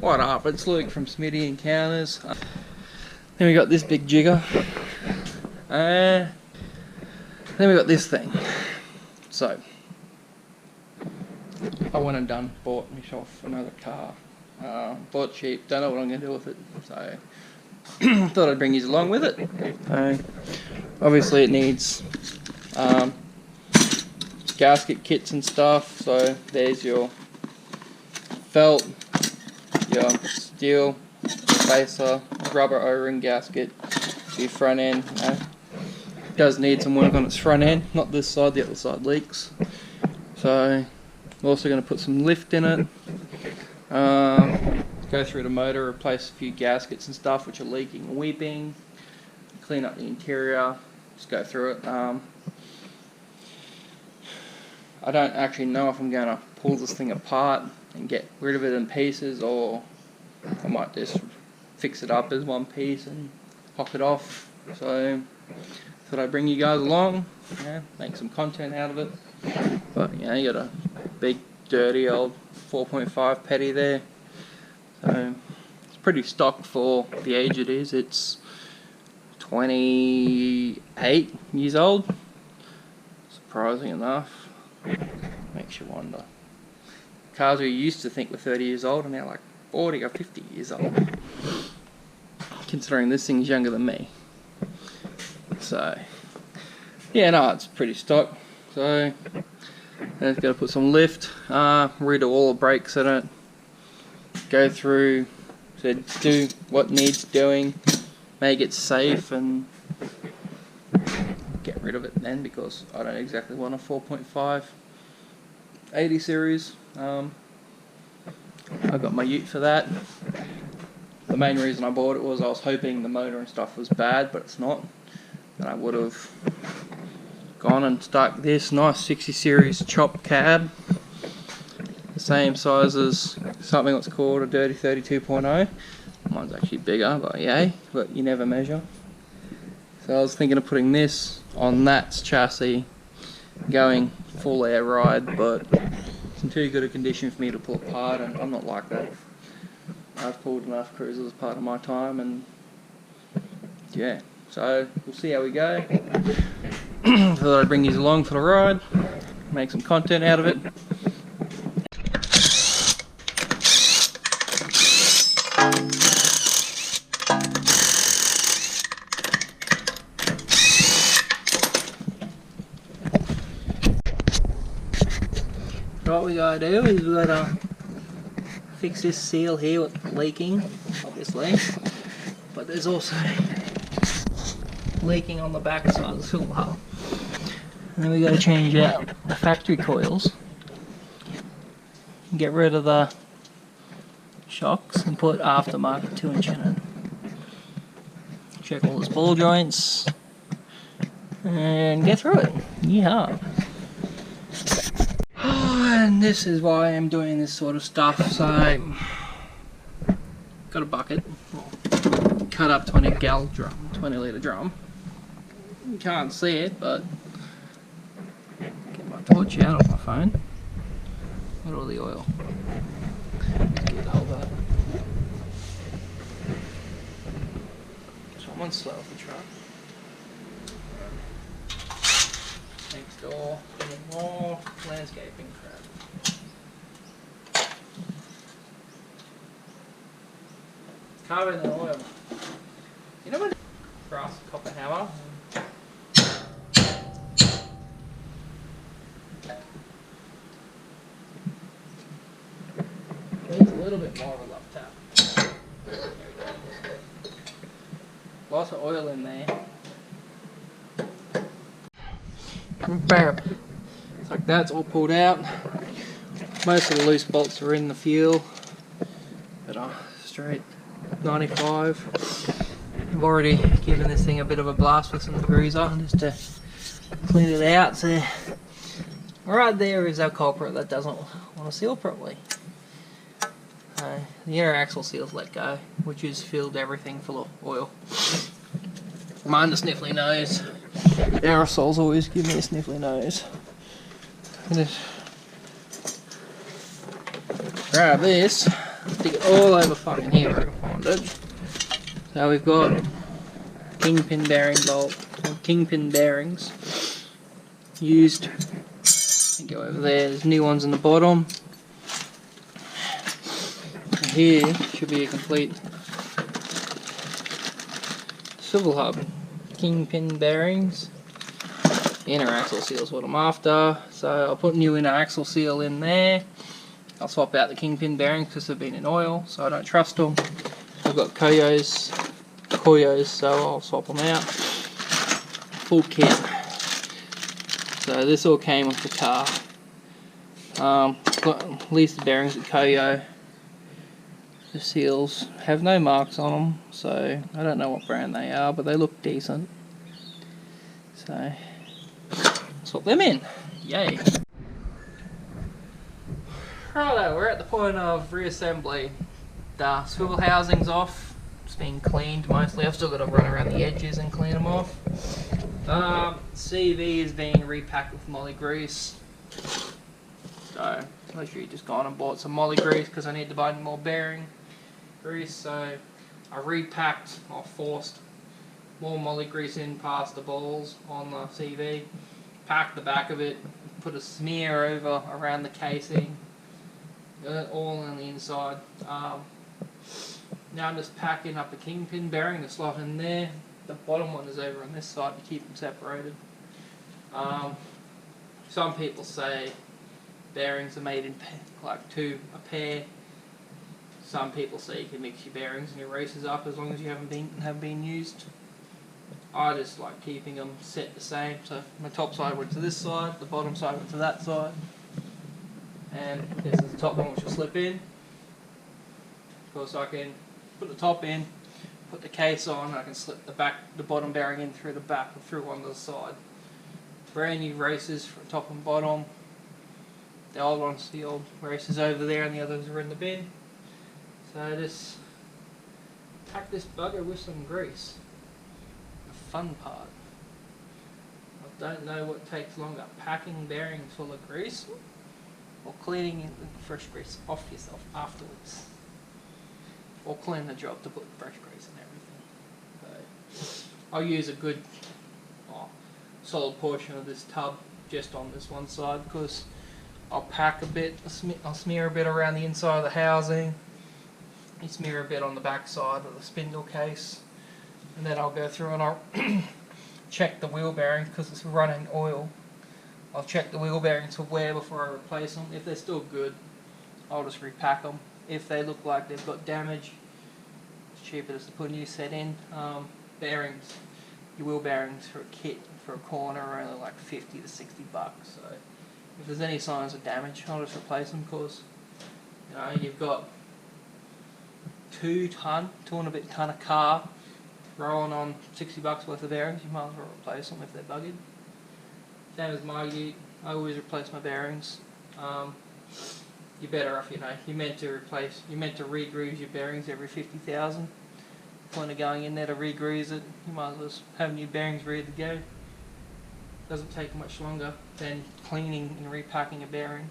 What up? It's Luke from Smitty Encounters. Then we got this big jigger. Then we got this thing. So I went and bought myself another car. Bought cheap, don't know what I'm going to do with it. So thought I'd bring you along with it. Obviously it needs gasket kits and stuff. So there's your felt, your steel spacer, rubber O-ring gasket, your front end. It does need some work on its front end, not this side, the other side leaks. So I'm also going to put some lift in it. Go through the motor, replace a few gaskets and stuff which are leaking and weeping, clean up the interior, just go through it. I don't actually know if I'm going to pull this thing apart and get rid of it in pieces, or I might just fix it up as one piece and pop it off. So thought I'd bring you guys along, make some content out of it. But you got a big dirty old 4.5 petty there. So it's pretty stock for the age it is. It's 28 years old. Surprising enough. Makes you wonder. Cars we used to think were 30 years old are now like 40 or 50 years old. Considering this thing's younger than me. So yeah, no, it's pretty stock. So then got to put some lift, redo all the brakes in it, go through, do what needs doing, make it safe, and get rid of it then, because I don't exactly want a 4.5 80 series. I got my ute for that. The main reason I bought it was I was hoping the motor and stuff was bad, but it's not. And I would have gone and stuck this nice 60 series chop cab, the same size as something that's called a Dirty 32.0. Mine's actually bigger, but yay, but you never measure. So I was thinking of putting this on that chassis, going full air ride, but it's in too good a condition for me to pull apart, and I'm not like that. I've pulled enough cruisers as part of my time, and yeah, so we'll see how we go. Thought I'd bring you along for the ride, make some content out of it. What we gotta do is we gotta fix this seal here with leaking, obviously, but there's also leaking on the back side of the seal hull. And then we gotta change out the factory coils, get rid of the shocks and put aftermarket 2-inch in it. Check all those ball joints and get through it. Yeehaw. And this is why I'm doing this sort of stuff. So got a bucket, cut up 20 litre drum. You can't see it, but get my torch out of my phone. Look at all the oil. Let's get hold of that. Someone's slow off the truck. Next door, more landscaping crap. Covered in oil. You know when brass copper hammer? Needs a little bit more of a love tap. Lots of oil in there. Bam. It's like that's all pulled out. Most of the loose bolts are in the fuel, but straight 95. I've already given this thing a bit of a blast with some degreaser just to clean it out. So right there is our culprit that doesn't want to seal properly. The inner axle seal's let go, which has filled everything full of oil. Mine the sniffly nose. Aerosols always give me a sniffly nose. Just grab this stick it all over fucking here if I can find it. So we've got kingpin bearing bolt, or kingpin bearings used. And go over there, there's new ones in the bottom. And here should be a complete swivel hub. Kingpin bearings. Inner axle seal is what I'm after. So I'll put new inner axle seal in there. I'll swap out the kingpin bearings because they've been in oil, so I don't trust them. I've got Koyos, so I'll swap them out. Full kit. So this all came off the car. Got at least the bearings at Koyo. The seals have no marks on them, so I don't know what brand they are, but they look decent. So swap them in. Yay. Righto, we're at the point of reassembly. The swivel housing's off. It's been cleaned mostly. I've still got to run around the edges and clean them off. CV is being repacked with molly grease. So literally just gone and bought some molly grease because I need to buy more bearing grease. So I repacked, or forced more molly grease in past the balls on the CV. Packed the back of it, put a smear over around the casing, all on the inside. Now I'm just packing up the kingpin bearing, the slot in there. The bottom one is over on this side to keep them separated. Some people say bearings are made in like two a pair. Some people say you can mix your bearings and your races up as long as you haven't been used. I just like keeping them set the same. So my top side went to this side, the bottom side went to that side, and this is the top one which will slip in. Of course, I can put the top in, put the case on, I can slip the bottom bearing in through the back or through one to the side. Brand new races for top and bottom. The old ones, the old races over there, and the others are in the bin. So just pack this bugger with some grease. The fun part. I don't know what takes longer, packing bearings full of grease or cleaning it with fresh grease off yourself afterwards. Or clean the job to put fresh grease and everything. So I'll use a good solid portion of this tub just on this one side because I'll pack a bit, I'll smear a bit around the inside of the housing, and smear a bit on the back side of the spindle case, and then I'll go through and I'll check the wheel bearings because it's running oil. I'll check the wheel bearings for wear before I replace them. If they're still good, I'll just repack them. If they look like they've got damage, it's cheaper just to put a new set in. Bearings, your wheel bearings for a kit for a corner are only like 50 to 60 bucks. So if there's any signs of damage, I'll just replace them because you've got 2 and a bit ton of car rolling on 60 bucks worth of bearings. You might as well replace them if they're buggered. Same as my ute, I always replace my bearings. You're better off, you're meant to re-grease your bearings every 50,000. Point of going in there to re-grease it, you might as well have new bearings ready to go. Doesn't take much longer than cleaning and repacking a bearing.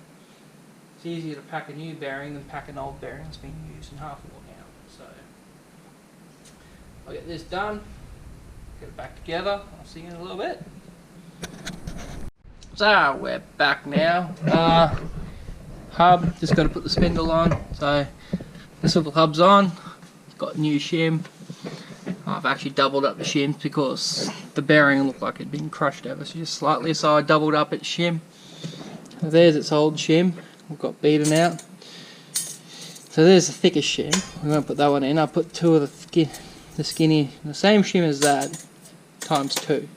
It's easier to pack a new bearing than pack an old bearing that's been used in half a war now. So I'll get this done, get it back together, I'll see you in a little bit. So we're back now. Hub, just got to put the spindle on. So the swivel hub's on, got new shim. I've actually doubled up the shims because the bearing looked like it'd been crushed ever so just slightly, so I doubled up its shim. So there's its old shim, we've got beaten out. So there's the thickest shim, we won't put that one in. I put 2 of the skinny, the same shim as that, times 2.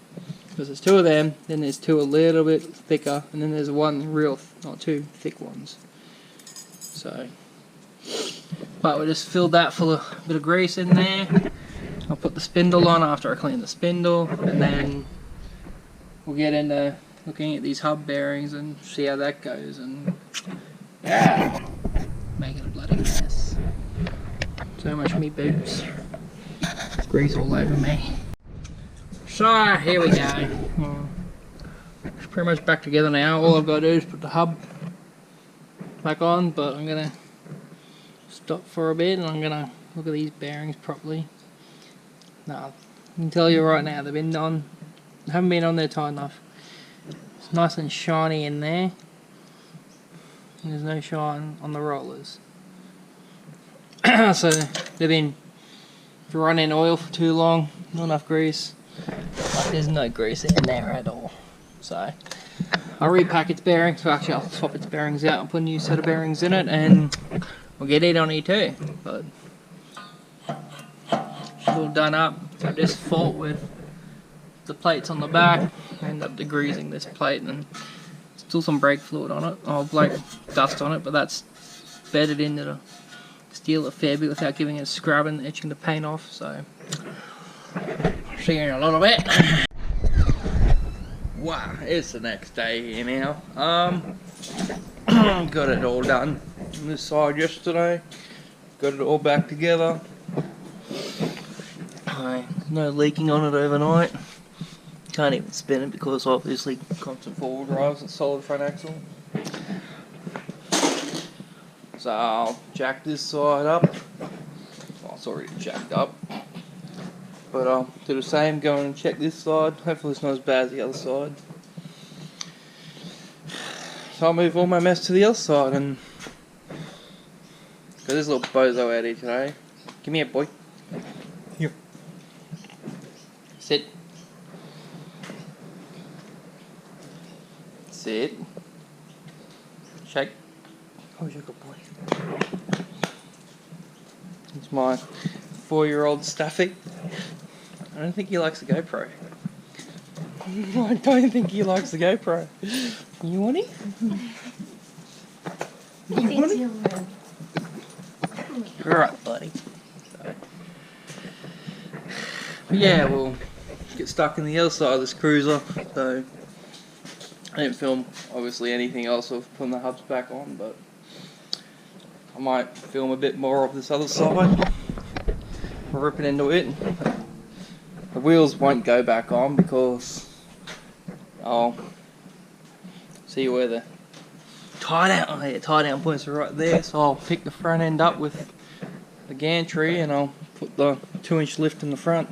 Because there's 2 of them, then there's 2 a little bit thicker, and then there's 2 thick ones. So, but we just filled that full of a bit of grease in there. I'll put the spindle on after I clean the spindle, and then we'll get into looking at these hub bearings and see how that goes, and yeah, making a bloody mess. So much meat boots, grease all over me. So here we go. It's pretty much back together now. All I've got to do is put the hub back on, but I'm gonna stop for a bit and I'm gonna look at these bearings properly. No, I can tell you right now, haven't been on there tight enough. It's nice and shiny in there. There's no shine on the rollers. So they've been running oil for too long, not enough grease. Like there's no grease in there at all. So I'll repack its bearings. Well, actually I'll swap its bearings out and put a new set of bearings in it, and we'll get it on here too. But it's all done up. So this fault with the plates on the back, I ended up degreasing this plate and still some brake fluid on it, or brake dust on it, but that's bedded into the steel a fair bit without giving it a scrub and etching the paint off. So I'll see you in a little bit. Wow, it's the next day here now. Got it all done on this side yesterday. Got it all back together. No leaking on it overnight. Can't even spin it because obviously constant forward drives and solid front axle. So I'll jack this side up. Well, it's already jacked up. But I'll do the same, go and check this side. Hopefully it's not as bad as the other side. So I'll move all my mess to the other side, and got this little bozo out here today. Give me a boy. Here. Sit. Sit. Shake. Oh, you're a good boy. It's my 4-year-old Staffy. I don't think he likes the GoPro. I don't think he likes the GoPro. You want it? You want it? Alright, buddy. So, but yeah, we'll get stuck in the other side of this cruiser. So I didn't film obviously anything else of putting the hubs back on, but I might film a bit more of this other side. We're ripping into it. The wheels won't go back on because I'll see where the tie down points are right there. So I'll pick the front end up with the gantry and I'll put the 2-inch lift in the front.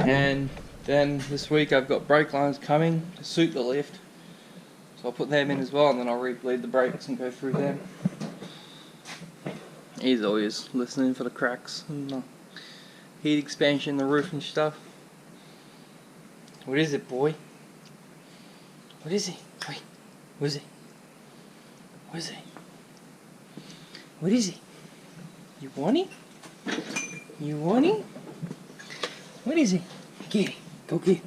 And then this week I've got brake lines coming to suit the lift. So I'll put them in as well, and then I'll re-bleed the brakes and go through them. He's always listening for the cracks and the heat expansion in the roof and stuff. What is it, boy? What is it? Wait, what is it? What is it? What is it? You want it? You want it? What is it? Get it. Go get it.